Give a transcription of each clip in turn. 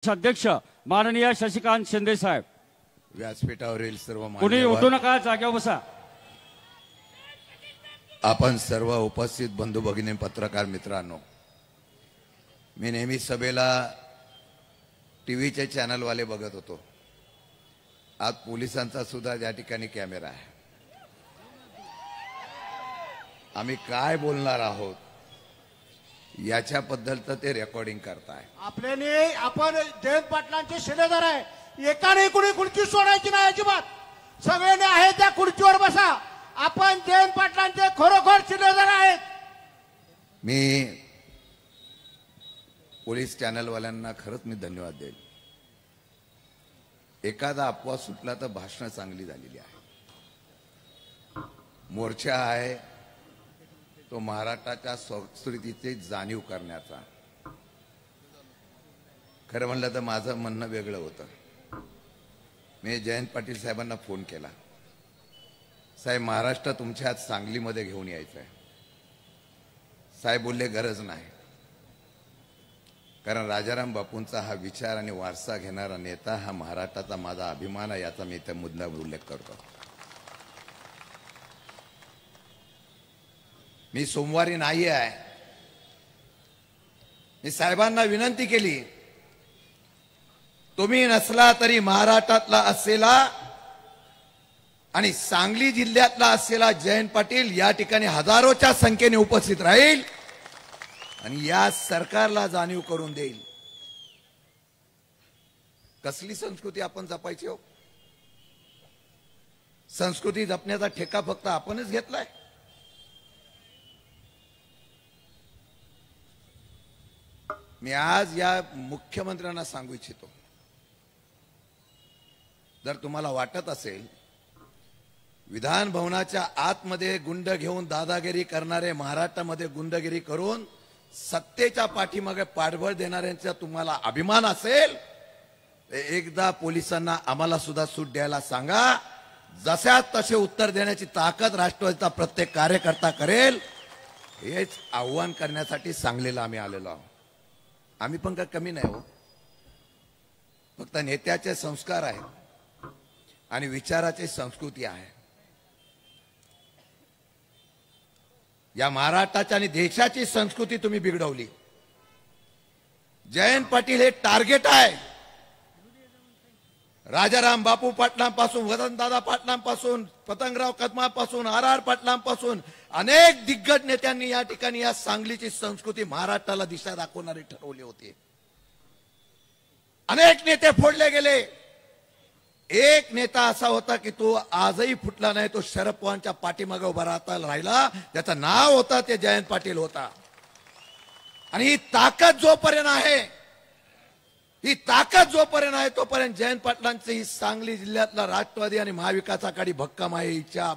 अध्यक्ष माननीय शशिकांत शिंदे साहेब, व्यासपीठावरील सर्व कुणी उठू नका, जागेवर बसा. आपण सर्व उपस्थित बंधू भगिनी पत्रकार मित्रांनो, मी नेहमी सभेला टीव्हीचे चॅनलवाले बघत होतो. आज पोलिसांचा सुद्धा या ठिकाणी कॅमेरा आहे. आम्ही काय बोलणार आहोत याच्याबद्दल तर ते रेकॉर्डिंग करताय. आपण जयंत पाटलांचे शिलेदार आहे. एकाने कुणी खुर्ची सोडायची नाही अजिबात. सगळ्यांनी आहे त्या खुर्चीवर बसा. आपण जयंत पाटलांचे खरोखर शिलेदार आहेत. मी पोलीस चॅनलवाल्यांना खरंच मी धन्यवाद देईल. एखादा अपवाद सुटला तर भाषण चांगली झालेली आहे. मोर्चा आहे तो महाराष्ट्राच्या संस्कृतीची जाणीव करण्याचा. खरं म्हणलं तर माझं म्हणणं वेगळं होतं. मी जयंत पाटील साहेबांना फोन केला, साहेब महाराष्ट्र तुमच्या हात सांगलीमध्ये घेऊन यायचं आहे. साहेब बोलले गरज नाही, कारण राजाराम बापूंचा हा विचार आणि वारसा घेणारा नेता हा महाराष्ट्राचा माझा अभिमान आहे, याचा मी त्या मुद्द्यावर उल्लेख करतो. मी सोमवारी नाही आहे. मी साहेबांना विनंती केली, तुम्ही नसला तरी महाराष्ट्रातला असलेला आणि सांगली जिल्ह्यातला असलेला जयंत पाटील या ठिकाणी हजारोच्या संख्येने उपस्थित राहील आणि या सरकारला जाणीव करून देईल. कसली संस्कृती आपण जपायची हो? संस्कृती जपण्याचा ठेका फक्त आपणच घेतलाय. मी आज या मुख्यमंत्र्यांना सांगू इच्छितो, जर तुम्हाला वाटत असेल विधान भवनाच्या आतमध्ये गुंड घेऊन दादागिरी करणारे, महाराष्ट्रामध्ये गुंडगिरी करून सत्तेच्या पाठीमागे पाठबळ देणाऱ्यांचा तुम्हाला अभिमान असेल, एकदा पोलिसांना आम्हाला सुद्धा सूट द्यायला सांगा. जशा तसे उत्तर देण्याची ताकद राष्ट्रवादीचा प्रत्येक कार्यकर्ता करेल. हेच आव्हान करण्यासाठी सांगलीला आम्ही आलेलो आहोत. आम्ही पण काय कमी नाही हो. फक्त नेत्याचे संस्कार आहेत आणि विचाराची संस्कृती आहे. या महाराष्ट्राच्या आणि देशाची संस्कृती तुम्ही बिघडवली. जयंत पाटील हे टार्गेट आहे. राजाराम बापू पाटलांपासून, वसंतदादा पाटलांपासून, पतंगराव कदमापासून, आर पाटलांपासून अनेक दिग्गज नेत्यांनी या ठिकाणी या सांगलीची संस्कृती महाराष्ट्राला दिशा दाखवणारे ठरवले होते. अनेक नेते फोडले गेले. एक नेता असा होता की तो आजही फुटला नाही. तो शरद पवारांच्या पाठीमागे उभा राहिला. त्याचं नाव होता ते जयंत पाटील होता. आणि ही ताकद जोपर्यंत आहे तोपर्यंत जयंत पाटलांची ही सांगली जिल्ह्यातला राष्ट्रवादी आणि महाविकास आघाडी भक्कम आहे. हिच्या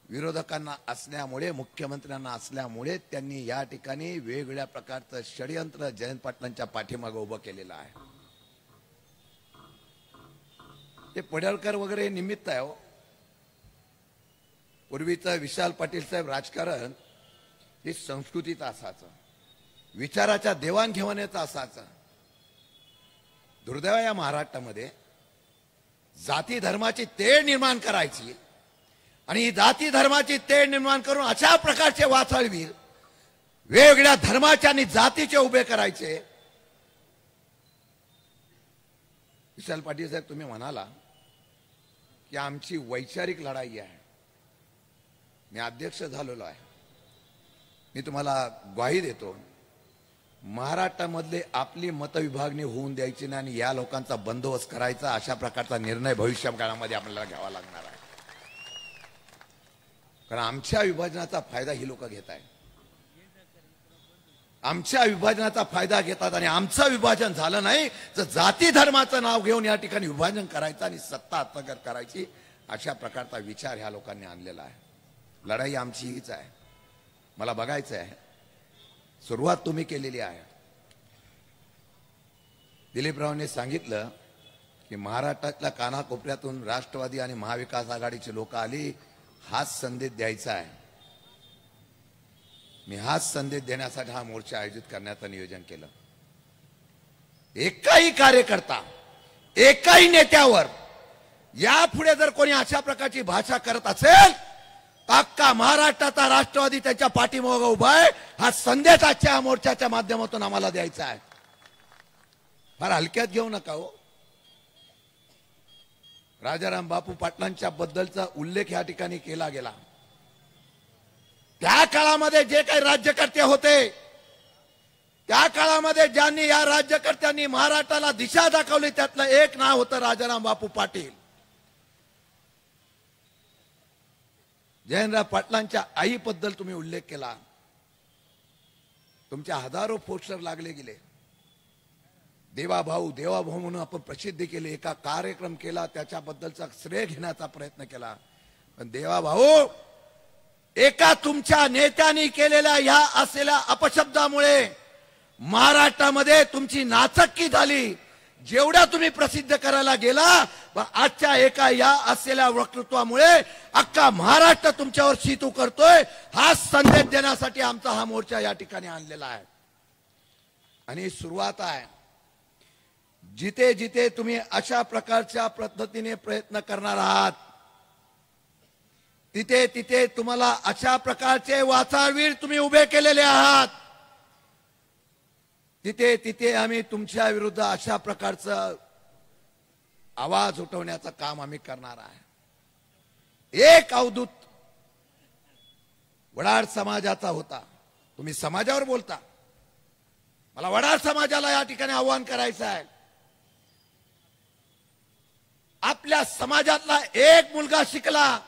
विरोधकांना असल्यामुळे, मुख्यमंत्र्यांना असल्यामुळे त्यांनी या ठिकाणी वेगवेगळ्या प्रकारचं षडयंत्र जयंत पाटलांच्या पाठीमागे उभं केलेलं आहे. ते पडळकर वगैरे निमित्त आहे हो. पूर्वीचं विशाल पाटील साहेब राजकारण हे संस्कृतीचं असायचं, विचाराच्या देवाणघेवाणीचं असायचं. दुर्दैव या महाराष्ट्रामध्ये जाती धर्माची तेढ निर्माण करायची आणि ही जाती धर्माची तेढ निर्माण करून अशा प्रकारचे वाचळवीर वेगवेगळ्या धर्माचे आणि जातीचे उभे करायचे. विशाल पाटील साहेब, तुम्ही म्हणाला की आमची वैचारिक लढाई आहे. मी अध्यक्ष झालेलो आहे. मी तुम्हाला ग्वाही देतो, महाराष्ट्रामधले आपली मतविभागणी होऊन द्यायची नाही आणि या लोकांचा बंदोबस्त करायचा. अशा प्रकारचा निर्णय भविष्यकाळामध्ये आपल्याला घ्यावा लागणार आहे. कारण आमच्या विभाजनाचा फायदा ही लोक घेत आहेत. आमच्या विभाजनाचा फायदा घेतात आणि आमचं विभाजन झालं नाही तर जाती धर्माचं नाव घेऊन या ठिकाणी विभाजन करायचं आणि सत्ता हस्तगत करायची. अशा प्रकारचा विचार ह्या लोकांनी आणलेला आहे. लढाई आमची हीच आहे. मला बघायचं आहे, सुरुवात तुम्ही केलेली आहे. दिलीपरावांनी सांगितलं की महाराष्ट्रातल्या कानाकोपऱ्यातून राष्ट्रवादी आणि महाविकास आघाडीची लोक आली. हाच संदेश द्यायचा आहे. मी हाच संदेश देण्यासाठी हा मोर्चा आयोजित करण्याचं नियोजन केलं. एकाही कार्यकर्ता, एकाही नेत्यावर यापुढे जर कोणी अशा प्रकारची भाषा करत असेल, अख्खा महाराष्ट्राचा राष्ट्रवादी त्याच्या पाठीमागे उभा आहे. हा संदेश आजच्या मोर्चाच्या माध्यमातून आम्हाला द्यायचा आहे. फार हलक्यात घेऊ नका हो. राजाराम बापू पाटलांच्या बद्दलचा उल्लेख या ठिकाणी केला गेला. त्या काळामध्ये जे काही राज्यकर्ते होते, त्या काळामध्ये ज्यांनी या राज्यकर्त्यांनी महाराष्ट्राला दिशा दाखवली, त्यातलं एक नाव होतं राजाराम बापू पाटील. जयंतराव पाटलांच्या आईबद्दल तुम्ही उल्लेख केला. तुमच्या हजारो पोस्टर लागले गेले. देवाभाऊ देवाभाऊ म्हणून आपण प्रसिद्धी केली, एका कार्यक्रम केला, त्याच्याबद्दलचा श्रेय घेण्याचा प्रयत्न केला. पण देवाभाऊ, एका तुमच्या नेत्यांनी केलेल्या या असलेल्या अपशब्दामुळे महाराष्ट्रामध्ये तुमची नाचक्की झाली. जेवढ्या तुम्ही प्रसिद्ध करायला गेला, आजच्या एका या असलेल्या वक्तृत्वामुळे अख्खा महाराष्ट्र तुमच्यावर शीतू करतोय. हा संदेश देण्यासाठी आमचा हा मोर्चा या ठिकाणी आणलेला आहे. आणि सुरुवात आहे. जिथे जिथे तुम्ही अशा प्रकारच्या पद्धतीने प्रयत्न करणार आहात, तिथे तिथे तुम्हाला अशा प्रकारचे वाचाळवीर तुम्ही उभे केलेले आहात. तिथे तिथे आम्ही तुमच्या विरुद्ध अशा प्रकारचा आवाज उठवण्याचं काम आम्ही करणार आहे. एक अवधूत वडार समाजाचा होता. तुम्ही समाजावर बोलता, मला वडार समाजाला या ठिकाणी आव्हान करायचं आहे. आपल्या समाजातला एक मुलगा शिकला,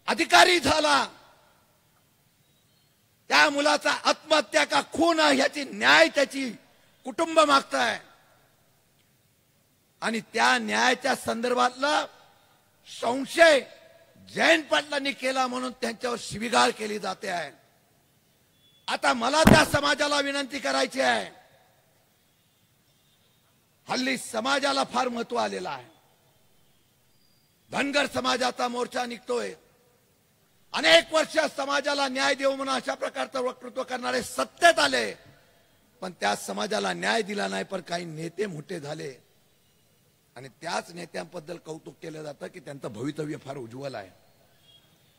अधिकारी झाला, त्या मुलाचा आत्महत्या का खून ह्याची न्याय त्याची कुटुंब मागताय. आणि त्या न्यायाच्या संदर्भातला संशय जयंत पाटलांनी केला म्हणून त्यांच्यावर शिवीगाळ केली जाते आहे. आता मला त्या समाजाला विनंती करायची आहे. हल्ली समाजाला फार महत्व आलेलं आहे. धनगर समाजाचा मोर्चा निघतोय. अनेक वर्ष समाजाला न्याय देऊ म्हणून अशा प्रकारचं वक्तृत्व करणारे सत्तेत आले, पण त्या समाजाला न्याय दिला नाही. पण काही नेते मोठे झाले आणि त्याच नेत्यांबद्दल कौतुक केलं जातं की त्यांचं भवितव्य फार उज्ज्वल आहे.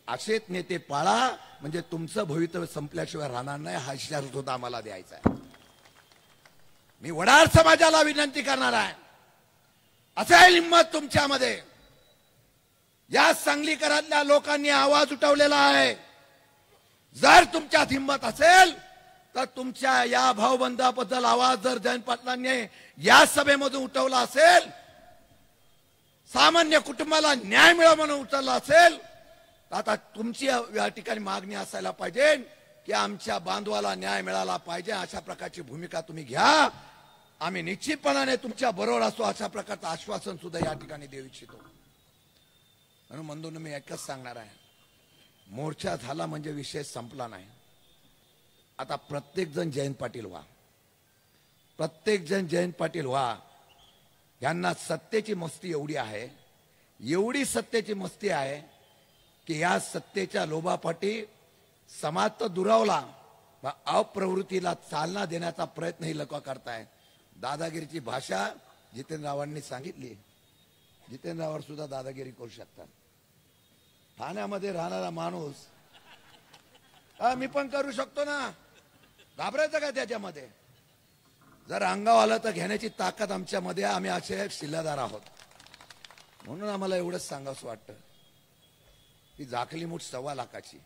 असेच नेते पाळा, म्हणजे तुमचं भवितव्य संपल्याशिवाय राहणार नाही. हा इशारा सुद्धा आम्हाला द्यायचा आहे. मी वडार समाजाला विनंती करणार आहे, असेल हिंमत तुमच्यामध्ये, या सांगलीकरातल्या लोकांनी आवाज उठवलेला आहे. जर तुमच्यात हिंमत असेल तर तुमच्या या भाऊबंधाबद्दल आवाज जर जयंत पाटलांनी या सभेमधून उठवला असेल, सामान्य कुटुंबाला न्याय मिळावा म्हणून उचलला असेल, तर आता तुमची या ठिकाणी मागणी असायला पाहिजे की आमच्या बांधवाला न्याय मिळाला पाहिजे. अशा प्रकारची भूमिका तुम्ही घ्या. आम्ही निश्चितपणाने तुमच्या बरोबर असतो, अशा प्रकारचं आश्वासन सुद्धा या ठिकाणी देऊ इच्छितो. म्हणून बंधूंनो, मी एकच सांगणार आहे, मोर्चा झाला म्हणजे विषय संपला नाही. आता प्रत्येक जण जयंत पाटील व्हा, प्रत्येक जण जयंत पाटील व्हा. यांना सत्तेची मस्ती एवढी आहे, एवढी सत्तेची मस्ती आहे की या सत्तेच्या लोभापाठी समाज तर दुरावला, अप्रवृत्तीला चालना देण्याचा प्रयत्न ही लोक करताय. दादागिरीची भाषा जितेंद्र आव्हाडांनी सांगितली. जितेंद्र आव्हाड सुद्धा दादागिरी करू शकतात. ठाण्यामध्ये राहणारा माणूस, मी पण करू शकतो ना, घाबरायचं काय त्याच्यामध्ये? जर अंगावर आलं तर घेण्याची ताकद आमच्यामध्ये, आम्ही असे शिल्लदार आहोत. म्हणून आम्हाला एवढंच सांगावंसं वाटतं की झाकली मूठ 1.25 लाखाची.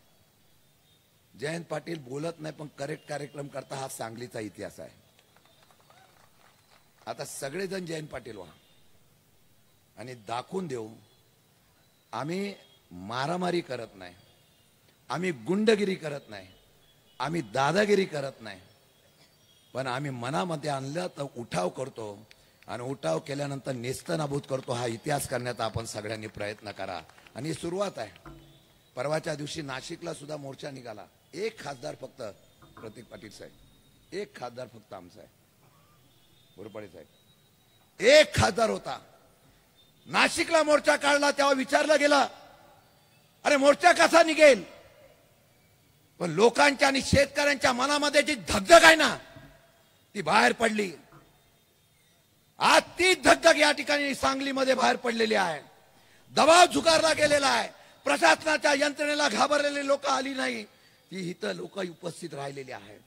जयंत पाटील बोलत नाही पण करेक्ट कार्यक्रम करता, हा सांगलीचा इतिहास आहे. आता सगळेजण जयंत पाटील व्हा आणि दाखवून देऊ, आम्ही मारामारी करत नाही, आम्ही गुंडगिरी करत नाही, आम्ही दादागिरी करत नाही, पण आम्ही मनामध्ये आणलं तर उठाव करतो आणि उठाव केल्यानंतर नेस्तनाबूत करतो. हा इतिहास करण्याचा आपण सगळ्यांनी प्रयत्न करा. आणि सुरुवात आहे. परवाच्या दिवशी नाशिकला सुद्धा मोर्चा निघाला. एक खासदार फक्त प्रतीक पाटील साहेब, एक खासदार फक्त आमचा आहे, घोरपडे साहेब, एक खासदार होता. नाशिकला मोर्चा काढला तेव्हा विचारलं गेलं, अरे मोर्चा कसा निघेल? पण लोकांच्या आणि शेतकऱ्यांच्या मनामध्ये जी धगधग आहे ना, ती बाहेर पडली. आग या ठिकाणी सांगलीमध्ये बाहेर पडलेली आहे. दबाव झुगारला गेलेला आहे. प्रशासनाच्या यंत्रणेला घाबरलेली लोक आली नाही, ती इथं लोक उपस्थित राहिलेली आहेत.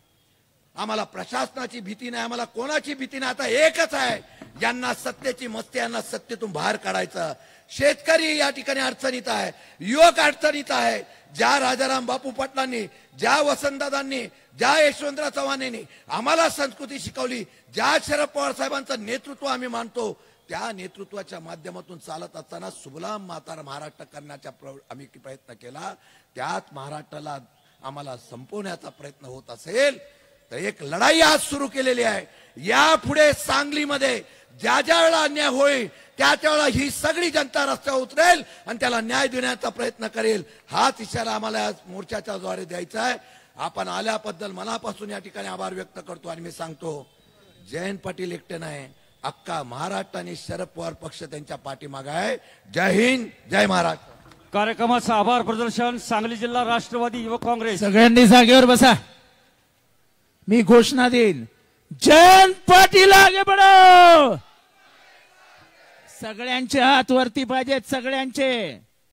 आम्हाला प्रशासनाची भीती नाही, आम्हाला कोणाची भीती नाही. आता एकच आहे, यांना सत्तेची मस्ती, यांना सत्तेतून बाहेर काढायचं. शेतकरी या ठिकाणी अडचणीत आहे, युवक अडचणीत आहे. ज्या राजाराम बापू पाटलांनी, ज्या वसंतदादांनी, ज्या यशवंतराव चव्हाणांनी आम्हाला संस्कृती शिकवली, ज्या शरद पवार साहेबांचं नेतृत्व आम्ही मानतो, त्या नेतृत्वाच्या माध्यमातून चालत असताना सुबलाम म्हातारा महाराष्ट्र करण्याचा आम्ही प्रयत्न केला. त्यात महाराष्ट्राला आम्हाला संपवण्याचा प्रयत्न होत असेल तर एक लढाई आज सुरू केलेली आहे. यापुढे सांगलीमध्ये ज्या ज्या वेळेला अन्याय होईल त्या वेळेला ही सगळी जनता रस्त्यावर उतरेल आणि त्याला न्याय देण्याचा प्रयत्न करेल. हाच इशारा आम्हाला आज मोर्चाच्या द्वारे द्यायचा आहे. आपण आल्याबद्दल मनापासून या ठिकाणी आभार व्यक्त करतो आणि मी सांगतो, जयंत पाटील एकटे नाही, अख्खा महाराष्ट्र आणि शरद पवार पक्ष त्यांच्या पाठीमागे आहे. जय हिंद, जय महाराष्ट्र. कार्यक्रमाचं आभार प्रदर्शन सांगली जिल्हा राष्ट्रवादी युवक काँग्रेस. सगळ्यांनी जागेवर बसा. मी घोषणा देईन. जयंत पाटील आगे बढो. सगळ्यांचे हात वरती पाहिजेत, सगळ्यांचे.